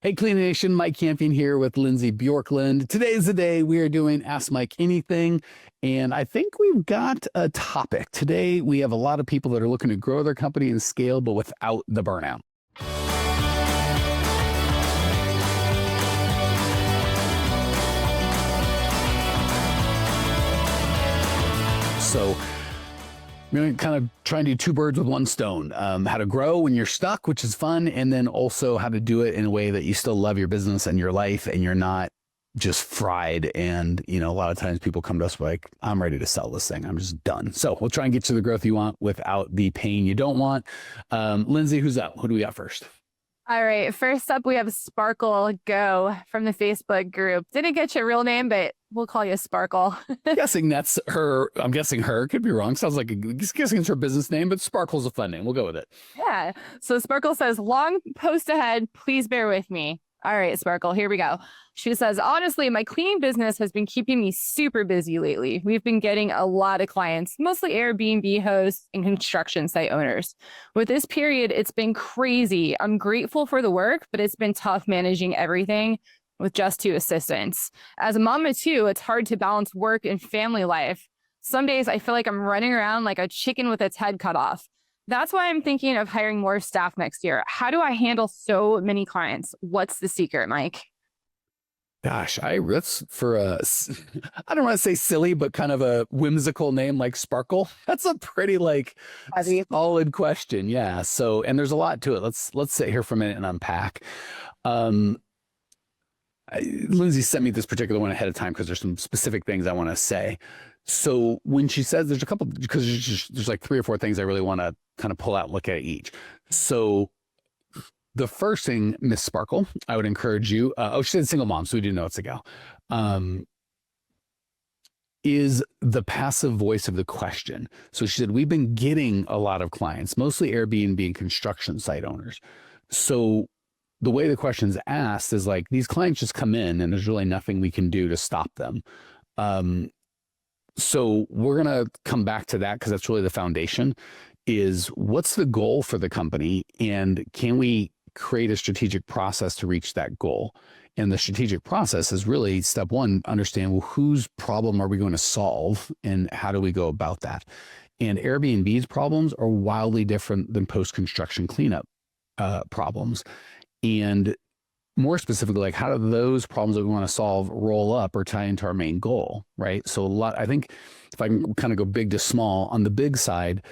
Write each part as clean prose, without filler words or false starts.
Hey, Clean Nation, Mike Campion here with Lindsay Bjorklund. Today's the day we are doing Ask Mike Anything, and I think we've got a topic. Today, we have a lot of people that are looking to grow their company and scale, but without the burnout. So I'm going to kind of try and do two birds with one stone. How to grow when you're stuck, which is fun, and then also how to do it in a way that you still love your business and your life and you're not just fried. And, a lot of times people come to us like, I'm ready to sell this thing. I'm just done. So we'll try and get to the growth you want without the pain you don't want. Lindsay, who's up? Who do we got first? All right. First up, we have Sparkle Go from the Facebook group. Didn't get your real name, but we'll call you Sparkle. Guessing that's her. I'm guessing her. Could be wrong. Sounds like guessing it's her business name, but Sparkle's a fun name. We'll go with it. Yeah. So Sparkle says, long post ahead. Please bear with me. All right, Sparkle, here we go. She says, honestly, my cleaning business has been keeping me super busy lately. We've been getting a lot of clients, mostly Airbnb hosts and construction site owners. With this period, it's been crazy. I'm grateful for the work, but it's been tough managing everything with just 2 assistants. As a mama too, it's hard to balance work and family life. Some days I feel like I'm running around like a chicken with its head cut off. That's why I'm thinking of hiring more staff next year. How do I handle so many clients? What's the secret, Mike? Gosh, that's for I don't want to say silly, but kind of a whimsical name like Sparkle. That's a pretty solid question. Yeah. So, and there's a lot to it. Let's sit here for a minute and unpack. Lindsay sent me this particular one ahead of time because there's some specific things I want to say. So when she says there's a couple, because there's like 3 or 4 things I really want to kind of pull out and look at each. So the first thing, Miss Sparkle, I would encourage you, she said single mom, so we do know it's a gal, is the passive voice of the question. So she said, we've been getting a lot of clients, mostly Airbnb and construction site owners. So the way the question's asked is like, these clients just come in and there's really nothing we can do to stop them. So we're going to come back to that because that's really the foundation is what's the goal for the company and can we create a strategic process to reach that goal? And the strategic process is really step 1, understand, well, whose problem are we going to solve and how do we go about that? And Airbnb's problems are wildly different than post-construction cleanup problems. And more specifically, like how do those problems that we want to solve roll up or tie into our main goal, right? So I think if I can kind of go big to small, on the big side,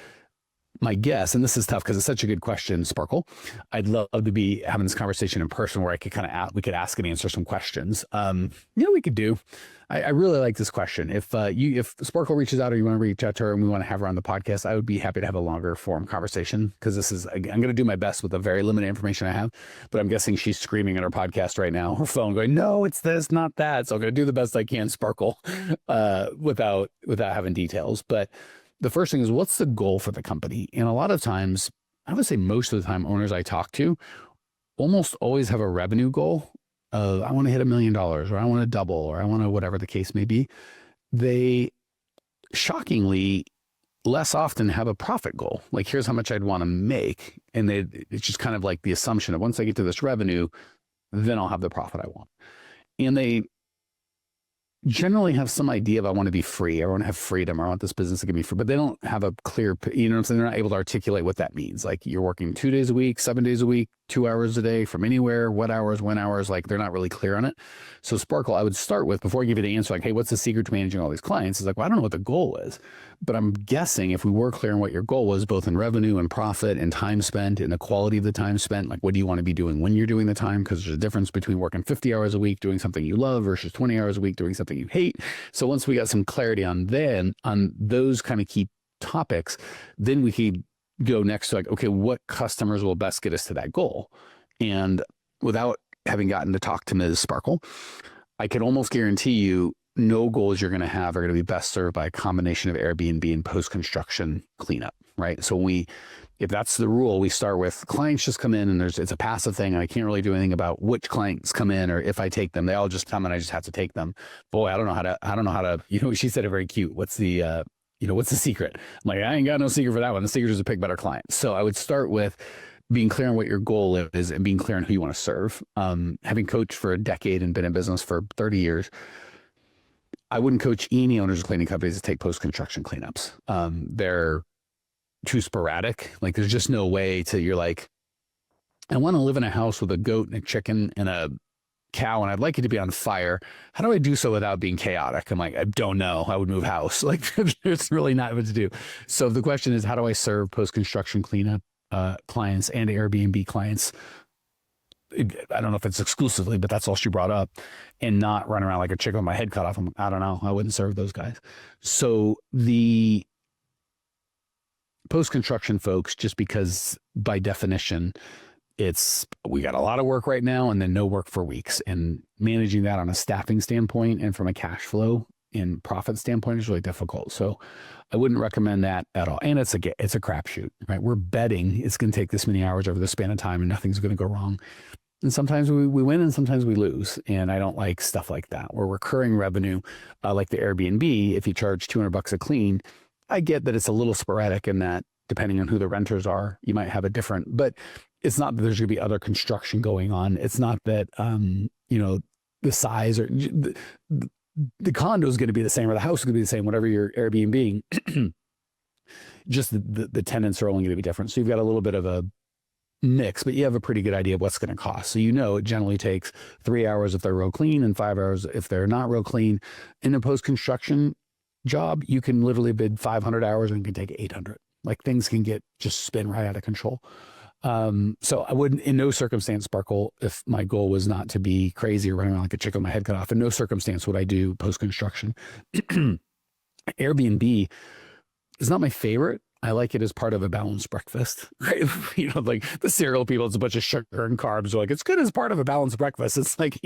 my guess, and this is tough because it's such a good question, Sparkle, I'd love to be having this conversation in person where I could kind of we could ask and answer some questions. We could do. I really like this question. If Sparkle reaches out or you want to reach out to her and we want to have her on the podcast, I would be happy to have a longer form conversation because I'm going to do my best with the very limited information I have, but I'm guessing she's screaming at her podcast right now, her phone going, no, it's this, not that. So I'm going to do the best I can, Sparkle, without having details. But the first thing is, what's the goal for the company? And a lot of times, I would say most of the time, owners I talk to almost always have a revenue goal of, I want to hit $1 million, or I want to double, or I want to whatever the case may be. They shockingly less often have a profit goal. Like, here's how much I'd want to make. And it's just kind of like the assumption of once I get to this revenue, then I'll have the profit I want. And they generally have some idea of I want to be free. I want to have freedom. Or I want this business to give me free, but they don't have a clear, what I'm saying? They're not able to articulate what that means. Like you're working 2 days a week, 7 days a week, 2 hours a day from anywhere, what hours, when hours, like they're not really clear on it. So Sparkle, I would start with, before I give you the answer, like, hey, what's the secret to managing all these clients? It's like, well, I don't know what the goal is, but I'm guessing if we were clear on what your goal was, both in revenue and profit and time spent and the quality of the time spent, like what do you want to be doing when you're doing the time? Because there's a difference between working 50 hours a week, doing something you love versus 20 hours a week, doing something you hate. So once we got some clarity on those kind of key topics, then we could go next to like, okay, what customers will best get us to that goal? And without having gotten to talk to Ms. Sparkle, I can almost guarantee you no goals you're going to have are going to be best served by a combination of Airbnb and post-construction cleanup, right? So if that's the rule, we start with clients just come in and it's a passive thing. And I can't really do anything about which clients come in or if I take them. They all just come and I just have to take them. Boy, I don't know how to, she said it very cute. What's the secret? I'm like, I ain't got no secret for that one. The secret is to pick better clients. So I would start with being clear on what your goal is and being clear on who you want to serve. Having coached for a decade and been in business for 30 years, I wouldn't coach any owners of cleaning companies to take post-construction cleanups. They're too sporadic. Like there's just no way to, you're like, I want to live in a house with a goat and a chicken and a cow, and I'd like it to be on fire. How do I do so without being chaotic? I'm like, I don't know. I would move house. Like there's really not what to do. So the question is, how do I serve post-construction cleanup clients and Airbnb clients? I don't know if it's exclusively, but that's all she brought up, and not run around like a chicken with my head cut off. I don't know. I wouldn't serve those guys. So the post-construction folks, just because by definition, we got a lot of work right now and then no work for weeks, and managing that on a staffing standpoint and from a cash flow and profit standpoint is really difficult. So I wouldn't recommend that at all. And it's a crapshoot, right? We're betting it's going to take this many hours over the span of time and nothing's going to go wrong. And sometimes we win and sometimes we lose. And I don't like stuff like that. Or recurring revenue, like the Airbnb, if you charge $200 a clean, I get that it's a little sporadic in that depending on who the renters are, you might have a different, but it's not that there's going to be other construction going on. It's not that, the size or the condo is going to be the same or the house is going to be the same, whatever you're Airbnb. Just the tenants are only going to be different. So you've got a little bit of a mix, but you have a pretty good idea of what's going to cost. So it generally takes 3 hours if they're real clean and 5 hours if they're not real clean. In a post-construction job, you can literally bid 500 hours and can take 800. Like things can just spin right out of control. So I wouldn't, in no circumstance, Sparkle, if my goal was not to be crazy or running around like a chicken with my head cut off, in no circumstance would I do post-construction. Airbnb is not my favorite. I like it as part of a balanced breakfast, right? Like the cereal people, it's a bunch of sugar and carbs. They're like, it's good as part of a balanced breakfast. It's like,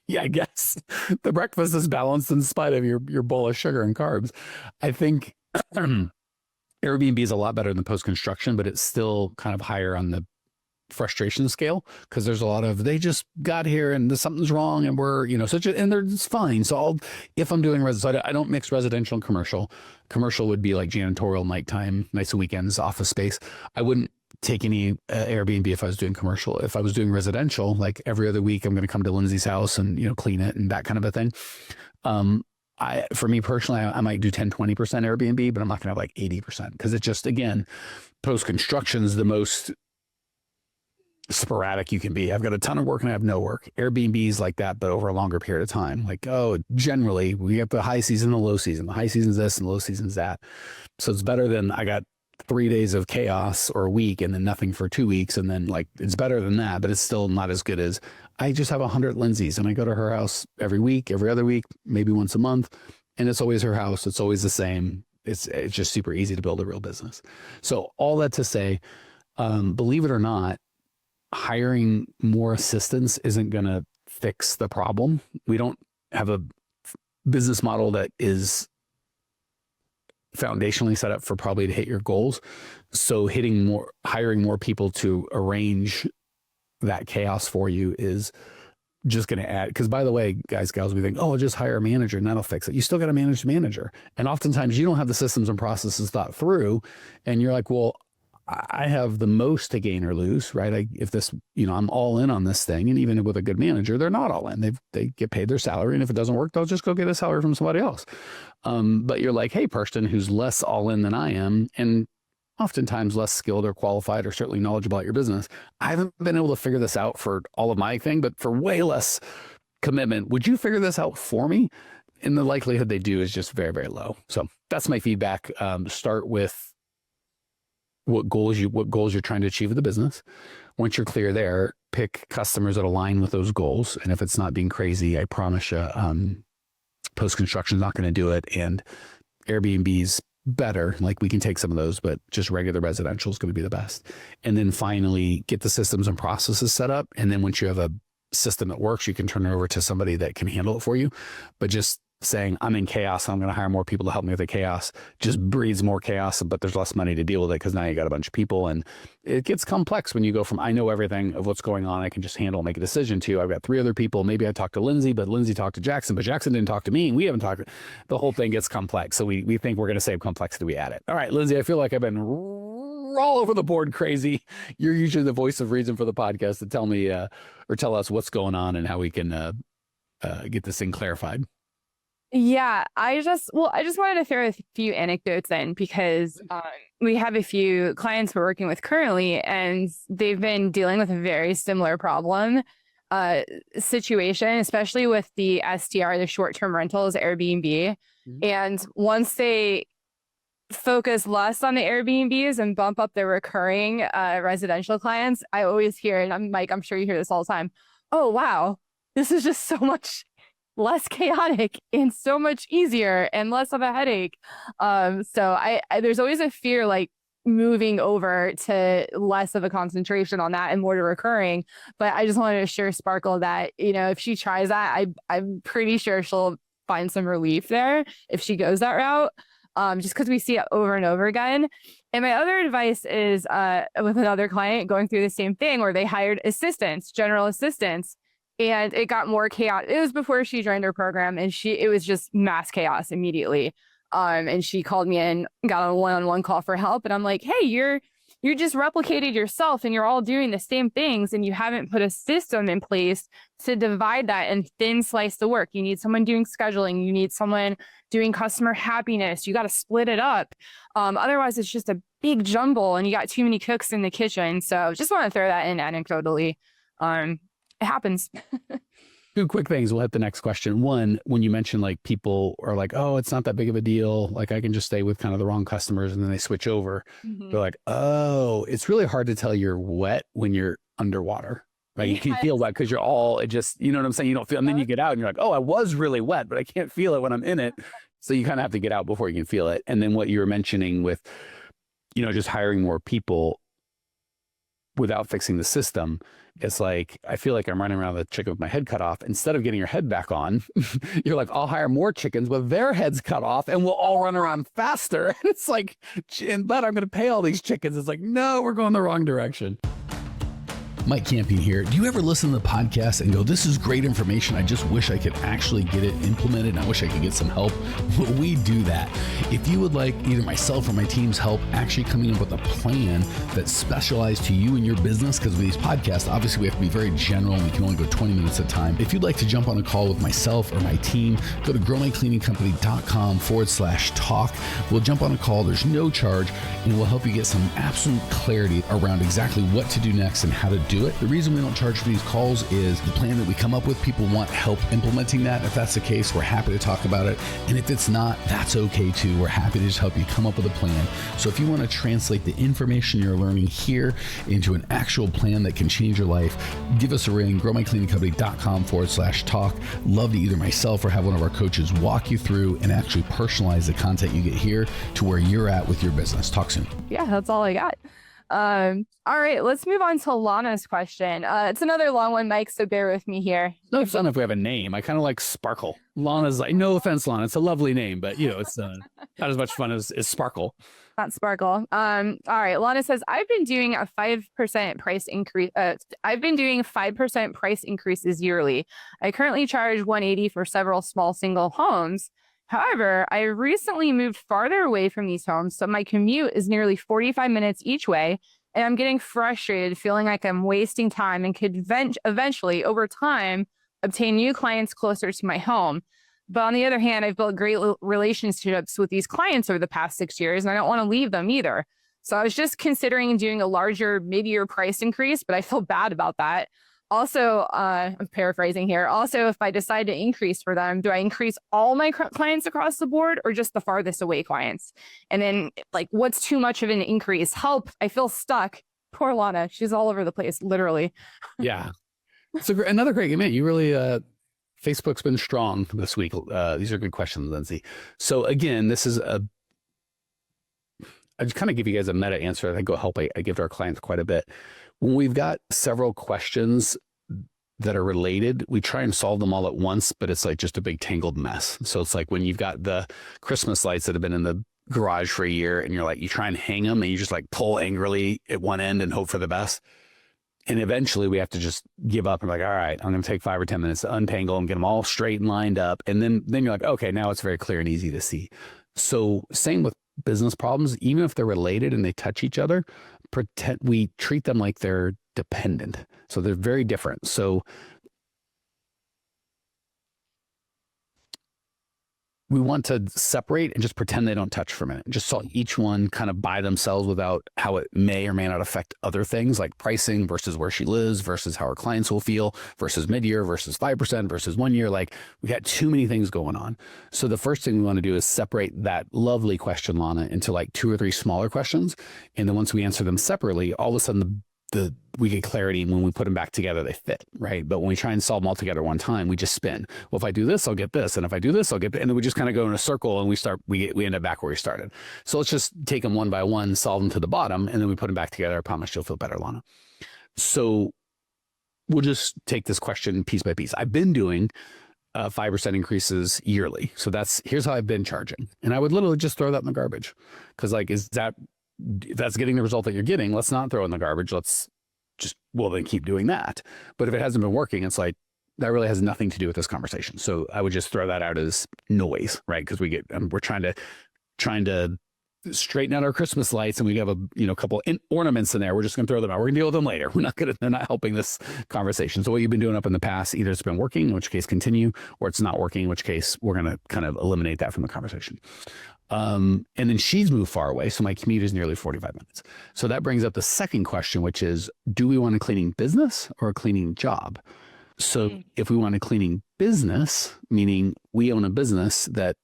yeah, I guess the breakfast is balanced in spite of your bowl of sugar and carbs. I think Airbnb is a lot better than post-construction, but it's still kind of higher on the frustration scale because there's a lot of, they just got here and something's wrong and we're, and it's fine. So if I'm doing I don't mix residential and commercial. Commercial would be like janitorial, nighttime, nights and weekends, office space. I wouldn't take any Airbnb if I was doing commercial. If I was doing residential, like every other week, I'm going to come to Lindsay's house and, clean it and that kind of a thing. For me personally, I might do 10-20% Airbnb, but I'm not going to have like 80% because it's just, again, post-construction is the most sporadic you can be. I've got a ton of work and I have no work. Airbnb is like that, but over a longer period of time. Like, generally we have the high season, the low season. The high season is this and the low season is that. So it's better than I got 3 days of chaos or a week and then nothing for 2 weeks. And then it's better than that, but it's still not as good as I just have 100 Lindsays and I go to her house every week, every other week, maybe once a month. And it's always her house. It's always the same. It's just super easy to build a real business. So all that to say, believe it or not, hiring more assistants isn't going to fix the problem. We don't have a business model that is foundationally set up for probably to hit your goals. So hiring more people to arrange that chaos for you is just going to add, because by the way, guys, gals, we think, I'll just hire a manager and that'll fix it. You still got to manage the manager. And oftentimes you don't have the systems and processes thought through. And you're like, well, I have the most to gain or lose, right? If this, I'm all in on this thing. And even with a good manager, they're not all in. They get paid their salary. And if it doesn't work, they'll just go get a salary from somebody else. But you're like, hey, person who's less all in than I am, and oftentimes less skilled or qualified or certainly knowledgeable about your business. I haven't been able to figure this out for all of my thing, but for way less commitment, would you figure this out for me? And the likelihood they do is just very, very low. So that's my feedback. Start with what goals you're trying to achieve with the business. Once you're clear there, pick customers that align with those goals. And if it's not being crazy, I promise you, post-construction is not going to do it. And Airbnb's better. Like we can take some of those, but just regular residential is going to be the best. And then finally get the systems and processes set up. And then once you have a system that works, you can turn it over to somebody that can handle it for you. But just saying I'm in chaos, I'm going to hire more people to help me with the chaos, just breeds more chaos, but there's less money to deal with it because now you got a bunch of people and it gets complex when you go from I know everything of what's going on, I can just handle, make a decision, to I've got 3 other people. Maybe I talked to Lindsay, but Lindsay talked to Jackson, but Jackson didn't talk to me and we haven't talked. The whole thing gets complex. So we think we're going to save complexity, we add it. All right, Lindsay, I feel like I've been we're all over the board crazy. You're usually the voice of reason for the podcast to tell me or tell us what's going on and how we can get this thing clarified. Yeah, I just wanted to throw a few anecdotes in because we have a few clients we're working with currently, and they've been dealing with a very similar problem situation, especially with the STR, the short-term rentals, Airbnb. And once they focus less on the Airbnbs and bump up their recurring residential clients, I always hear, and I'm Mike, I'm sure you hear this all the time. Oh, wow, this is just so much less chaotic and so much easier and less of a headache. So I there's always a fear like moving over to less of a concentration on that and more to recurring. But I just wanted to assure Sparkle that, you know, if she tries that, I'm pretty sure she'll find some relief there if she goes that route. Just because we see it over and over again. And my other advice is with another client going through the same thing where they hired assistants, general assistants, and it got more chaos. It was before she joined her program, and it was just mass chaos immediately. And she called me and got a one-on-one call for help. And I'm like, hey, you're just replicated yourself and you're all doing the same things, and you haven't put a system in place to divide that and thin slice the work. You need someone doing scheduling. You need someone doing customer happiness. You got to split it up. Otherwise, it's just a big jumble and you got too many cooks in the kitchen. So just want to throw that in anecdotally. It happens. Two quick things. We'll hit the next question. One, when you mentioned like people are like, oh, it's not that big of a deal. Like I can just stay with kind of the wrong customers, and then they switch over. They're like, oh, it's really hard to tell you're wet when you're underwater. Right? You can feel wet because you're all, it just, you know what I'm saying? You don't feel, and then you get out and you're like, oh, I was really wet, but I can't feel it when I'm in it. So you kind of have to get out before you can feel it. And then what you were mentioning with, you know, just hiring more people without fixing the system, it's like, I feel like I'm running around with a chicken with my head cut off. Instead of getting your head back on, you're like, I'll hire more chickens with their heads cut off and we'll all run around faster. And it's like, and but I'm going to pay all these chickens. It's like, no, we're going the wrong direction. Mike Campion here. Do you ever listen to the podcast and go, this is great information, I just wish I could actually get it implemented, and I wish I could get some help? Well, we do that. If you would like either myself or my team's help actually coming up with a plan that's specialized to you and your business, because with these podcasts, obviously we have to be very general and we can only go 20 minutes at a time. If you'd like to jump on a call with myself or my team, go to growmycleaningcompany.com/talk. We'll jump on a call. There's no charge, and we'll help you get some absolute clarity around exactly what to do next and how to do it. The reason we don't charge for these calls is the plan that we come up with, people want help implementing that. If that's the case, we're happy to talk about it. And if it's not, that's okay too. We're happy to just help you come up with a plan. So if you want to translate the information you're learning here into an actual plan that can change your life, give us a ring, growmycleaningcompany.com/talk. Love to either myself or have one of our coaches walk you through and actually personalize the content you get here to where you're at with your business. Talk soon. Yeah, that's all I got. All right, let's move on to Lana's question. It's another long one, Mike, so bear with me here. No fun if we have a name. I kind of like Sparkle. Lana's like, no offense, Lana. It's a lovely name, but you know, it's not as much fun as Sparkle. Not Sparkle. All right, Lana says, I've been doing a 5% price increase. I've been doing 5% price increases yearly. I currently charge $180 for several small single homes. However, I recently moved farther away from these homes, so my commute is nearly 45 minutes each way, and I'm getting frustrated, feeling like I'm wasting time and could eventually, over time, obtain new clients closer to my home. But on the other hand, I've built great relationships with these clients over the past 6 years, and I don't want to leave them either. So I was just considering doing a larger mid-year price increase, but I feel bad about that. Also, I'm paraphrasing here. Also, if I decide to increase for them, do I increase all my clients across the board or just the farthest away clients? And then like, what's too much of an increase? Help. I feel stuck. Poor Lana. She's all over the place, literally. Yeah. So another great game. You really, Facebook's been strong this week. These are good questions, Lindsay. So again, this is I just kind of give you guys a meta answer. I think will help. I give to our clients quite a bit. When we've got several questions that are related, we try and solve them all at once, but it's like just a big tangled mess. So it's like when you've got the Christmas lights that have been in the garage for a year and you're like, you try and hang them and you just like pull angrily at one end and hope for the best. And eventually we have to just give up and be like, all right, I'm going to take 5 or 10 minutes to untangle them, get them all straight and lined up. And then you're like, okay, now it's very clear and easy to see. So same with business problems, even if they're related and they touch each other, we treat them like they're dependent. So they're very different. So we want to separate and just pretend they don't touch for a minute. Just so each one kind of by themselves without how it may or may not affect other things like pricing versus where she lives versus how her clients will feel versus mid-year versus 5% versus 1 year. Like we got too many things going on. So the first thing we want to do is separate that lovely question, Lana, into like 2 or 3 smaller questions. And then once we answer them separately, all of a sudden we get clarity, and when we put them back together, they fit, right? But when we try and solve them all together one time, we just spin. Well, if I do this, I'll get this. And if I do this, I'll get, and then we just kind of go in a circle and we end up back where we started. So let's just take them one by one, solve them to the bottom, and then we put them back together. I promise you'll feel better, Lana. So we'll just take this question piece by piece. I've been doing 5% increases yearly. So here's how I've been charging. And I would literally just throw that in the garbage. Cause like, if that's getting the result that you're getting, let's not throw in the garbage. Let's just, well, then keep doing that. But if it hasn't been working, it's like, that really has nothing to do with this conversation. So I would just throw that out as noise, right? Because we're trying to straighten out our Christmas lights, and we have a couple ornaments in there. We're just going to throw them out. We're going to deal with them later. They're not helping this conversation. So what you've been doing up in the past, either it's been working, in which case continue, or it's not working, in which case we're going to kind of eliminate that from the conversation. And then she's moved far away. So my commute is nearly 45 minutes. So that brings up the second question, which is, do we want a cleaning business or a cleaning job? So if we want a cleaning business, meaning we own a business that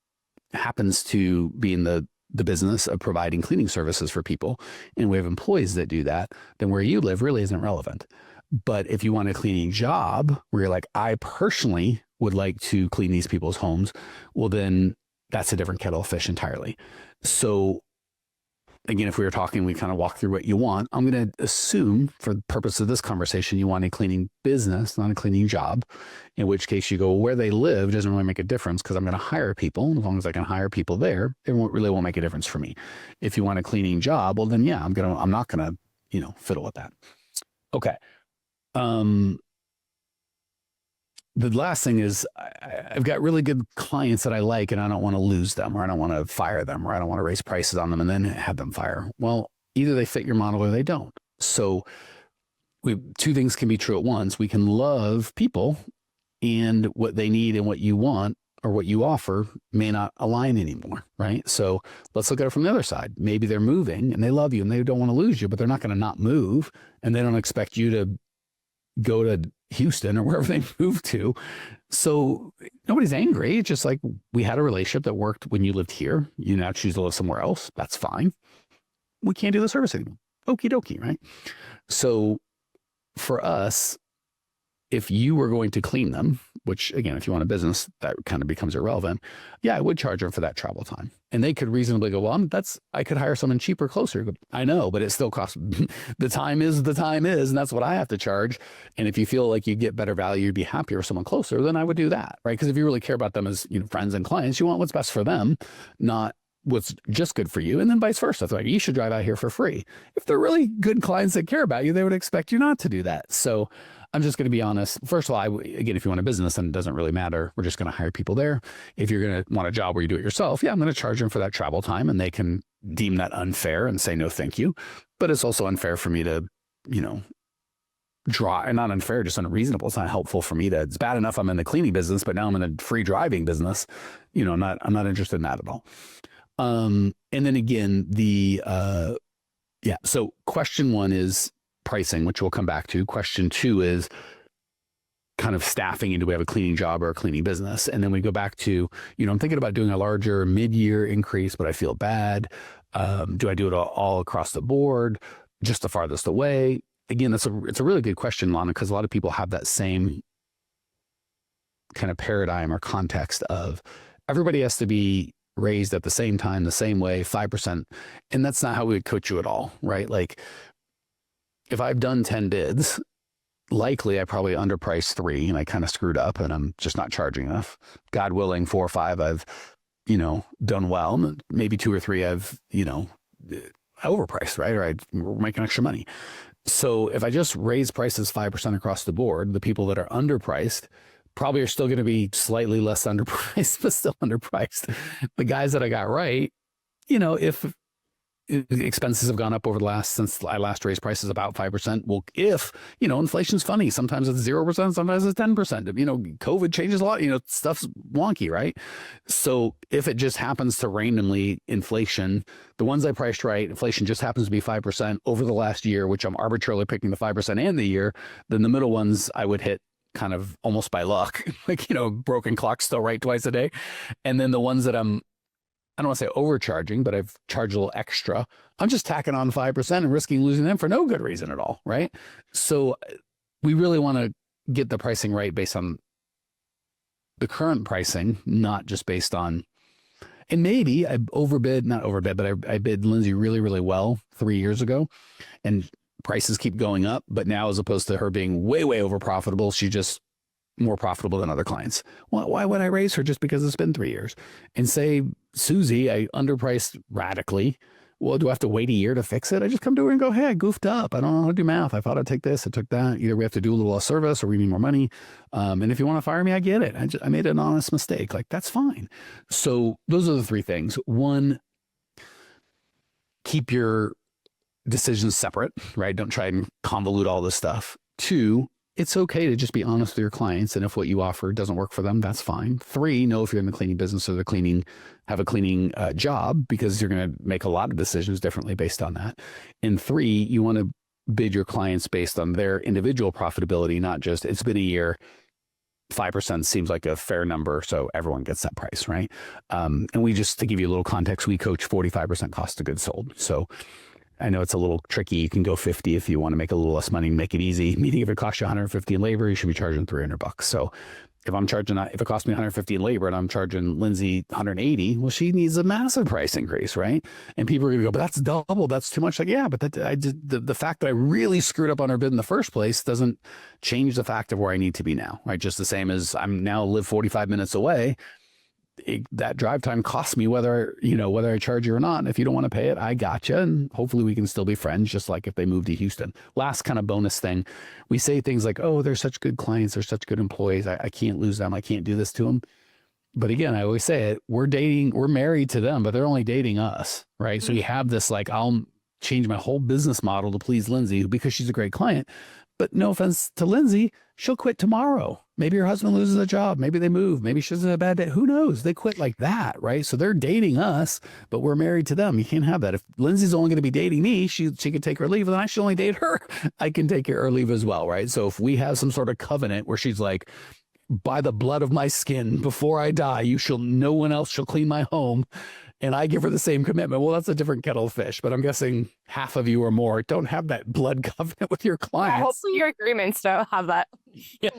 happens to be in the business of providing cleaning services for people, and we have employees that do that, then where you live really isn't relevant. But if you want a cleaning job where you're like, I personally would like to clean these people's homes, well, then that's a different kettle of fish entirely. So again, if we were talking, we kind of walk through what you want. I'm going to assume for the purpose of this conversation, you want a cleaning business, not a cleaning job, in which case you go, where they live doesn't really make a difference because I'm going to hire people. As long as I can hire people there, it won't make a difference for me. If you want a cleaning job, well then yeah, I'm not going to, fiddle with that. Okay. The last thing is I've got really good clients that I like, and I don't want to lose them, or I don't want to fire them, or I don't want to raise prices on them and then have them fire. Well, either they fit your model or they don't. So two things can be true at once. We can love people, and what they need and what you want or what you offer may not align anymore, right? So let's look at it from the other side. Maybe they're moving and they love you and they don't want to lose you, but they're not going to not move, and they don't expect you to go to Houston or wherever they moved to. So nobody's angry. It's just like, we had a relationship that worked when you lived here. You now choose to live somewhere else. That's fine. We can't do the service anymore. Okie dokie, right? So for us, if you were going to clean them, which again, if you want a business, that kind of becomes irrelevant. Yeah, I would charge them for that travel time. And they could reasonably go, well, I could hire someone cheaper, closer. I know, but it still costs. The time is, and that's what I have to charge. And if you feel like you get better value, you'd be happier with someone closer, then I would do that, right? Because if you really care about them as friends and clients, you want what's best for them, not what's just good for you. And then vice versa. It's like, you should drive out here for free. If they're really good clients that care about you, they would expect you not to do that. So I'm just going to be honest. First of all, again, if you want a business, then it doesn't really matter. We're just going to hire people there. If you're going to want a job where you do it yourself, yeah, I'm going to charge them for that travel time, and they can deem that unfair and say, no, thank you. But it's also unfair for me to, and not unfair, just unreasonable. It's not helpful for me it's bad enough I'm in the cleaning business, but now I'm in the free driving business. I'm not interested in that at all. And then again, so question 1 is pricing, which we'll come back to. Question 2 is kind of staffing, and do we have a cleaning job or a cleaning business? And then we go back to, I'm thinking about doing a larger mid-year increase, but I feel bad. Do I do it all across the board, just the farthest away? Again, it's a really good question, Lana, because a lot of people have that same kind of paradigm or context of everybody has to be raised at the same time, the same way, 5%. And that's not how we would coach you at all, right? Like, if I've done 10 bids, likely I probably underpriced 3 and I kind of screwed up and I'm just not charging enough. God willing, 4 or 5 I've, done well. Maybe 2 or 3 I've, overpriced, right? Or we're making extra money. So if I just raise prices 5% across the board, the people that are underpriced probably are still going to be slightly less underpriced, but still underpriced. The guys that I got right, if expenses have gone up over the since I last raised prices about 5%. Well, if, inflation's funny, sometimes it's 0%, sometimes it's 10%. COVID changes a lot, stuff's wonky, right? So if it just happens to randomly inflation, the ones I priced right, inflation just happens to be 5% over the last year, which I'm arbitrarily picking the 5% and the year, then the middle ones I would hit kind of almost by luck, like, broken clock still right twice a day. And then the ones that I don't want to say overcharging, but I've charged a little extra. I'm just tacking on 5% and risking losing them for no good reason at all, right? So we really want to get the pricing right based on the current pricing, not just based on, and maybe I not overbid, but I bid Lindsay really, really well 3 years ago, and prices keep going up. But now, as opposed to her being way, way over profitable, she just more profitable than other clients. Well, why would I raise her just because it's been 3 years? And say, Susie, I underpriced radically. Well, do I have to wait a year to fix it? I just come to her and go, hey, I goofed up. I don't know how to do math. I thought I'd take this. I took that. Either we have to do a little less service or we need more money. And if you want to fire me, I get it. I made an honest mistake. Like, that's fine. So those are the 3 things. 1, keep your decisions separate, right? Don't try and convolute all this stuff. 2, it's okay to just be honest with your clients. And if what you offer doesn't work for them, that's fine. 3, know if you're in the cleaning business or have a cleaning job, because you're going to make a lot of decisions differently based on that. And 3, you want to bid your clients based on their individual profitability, not just, it's been a year, 5% seems like a fair number, so everyone gets that price, right? And we just, to give you a little context, we coach 45% cost of goods sold. So I know it's a little tricky. You can go 50 if you want to make a little less money and make it easy. Meaning, if it costs you 150 in labor, you should be charging $300. So if it costs me 150 in labor and I'm charging Lindsay 180, well, she needs a massive price increase, right? And people are going to go, but that's double. That's too much. Like, yeah, but the fact that I really screwed up on her bid in the first place doesn't change the fact of where I need to be now, right? Just the same as I'm now live 45 minutes away. That drive time costs me whether I charge you or not. And if you don't want to pay it, I gotcha. And hopefully we can still be friends, just like if they move to Houston. Last kind of bonus thing, we say things like, oh, they're such good clients. They're such good employees. I can't lose them. I can't do this to them. But again, I always say it, we're married to them, but they're only dating us, right? So you have this, like, I'll change my whole business model to please Lindsay because she's a great client. But no offense to Lindsay, she'll quit tomorrow. Maybe her husband loses a job. Maybe they move. Maybe she's in a bad day. Who knows? They quit like that, right? So they're dating us, but we're married to them. You can't have that. If Lindsay's only going to be dating me, she can take her leave, and then I should only date her. I can take her leave as well, right? So if we have some sort of covenant where she's like, by the blood of my skin, before I die, no one else shall clean my home, and I give her the same commitment. Well, that's a different kettle of fish, but I'm guessing half of you or more don't have that blood covenant with your clients. Hopefully your agreements don't have that. Yeah,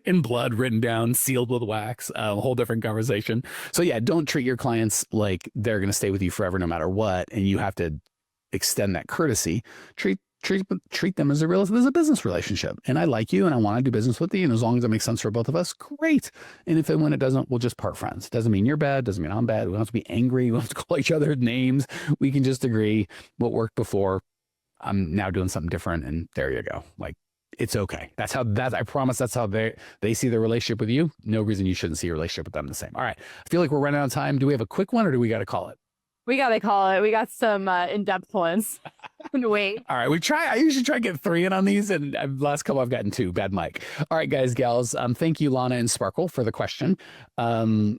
in blood, written down, sealed with wax, a whole different conversation. So yeah, don't treat your clients like they're going to stay with you forever no matter what, and you have to extend that courtesy. Treat them as a business relationship. And I like you and I want to do business with you. And as long as it makes sense for both of us, great. And if and when it doesn't, we'll just part friends. Doesn't mean you're bad. Doesn't mean I'm bad. We don't have to be angry. We don't have to call each other names. We can just agree what worked before. I'm now doing something different. And there you go. Like, it's okay. I promise that's how they see their relationship with you. No reason you shouldn't see your relationship with them the same. All right. I feel like we're running out of time. Do we have a quick one or do we got to call it? We got to call it. We got some in-depth ones. Wait. All right. I usually try to get 3 in on these, and last couple I've gotten 2. Bad mic. All right, guys, gals. Thank you, Lana and Sparkle, for the question. Hopefully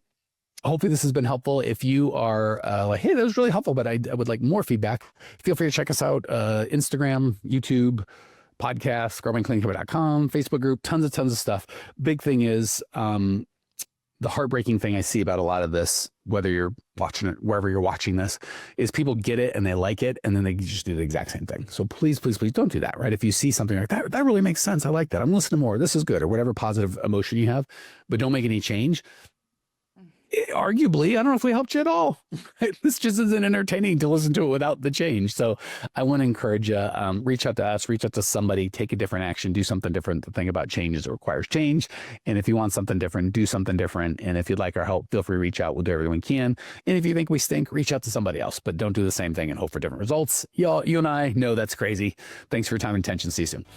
this has been helpful. If you are like, hey, that was really helpful, but I would like more feedback, feel free to check us out. Instagram, YouTube, podcast, growmycleaningcompany.com, Facebook group, tons of stuff. Big thing is, the heartbreaking thing I see about a lot of this, whether you're watching it, wherever you're watching this, is people get it and they like it, and then they just do the exact same thing. So please don't do that, right? If you see something like that really makes sense. I like that. I'm listening more. This is good, or whatever positive emotion you have, but don't make any change. Arguably, I don't know if we helped you at all. This just isn't entertaining to listen to it without the change. So I want to encourage you, reach out to us, reach out to somebody, take a different action, do something different. The thing about change is it requires change. And if you want something different, do something different. And if you'd like our help, feel free to reach out. We'll do everything we can. And if you think we stink, reach out to somebody else, but don't do the same thing and hope for different results. You and I know that's crazy. Thanks for your time and attention. See you soon.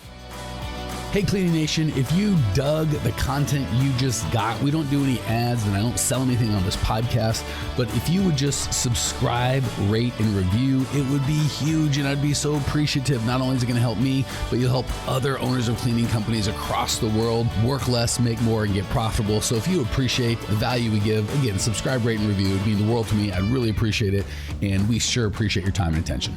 Hey, Cleaning Nation, if you dug the content you just got, we don't do any ads and I don't sell anything on this podcast, but if you would just subscribe, rate, and review, it would be huge and I'd be so appreciative. Not only is it going to help me, but you'll help other owners of cleaning companies across the world work less, make more, and get profitable. So if you appreciate the value we give, again, subscribe, rate, and review. It would mean the world to me. I'd really appreciate it. And we sure appreciate your time and attention.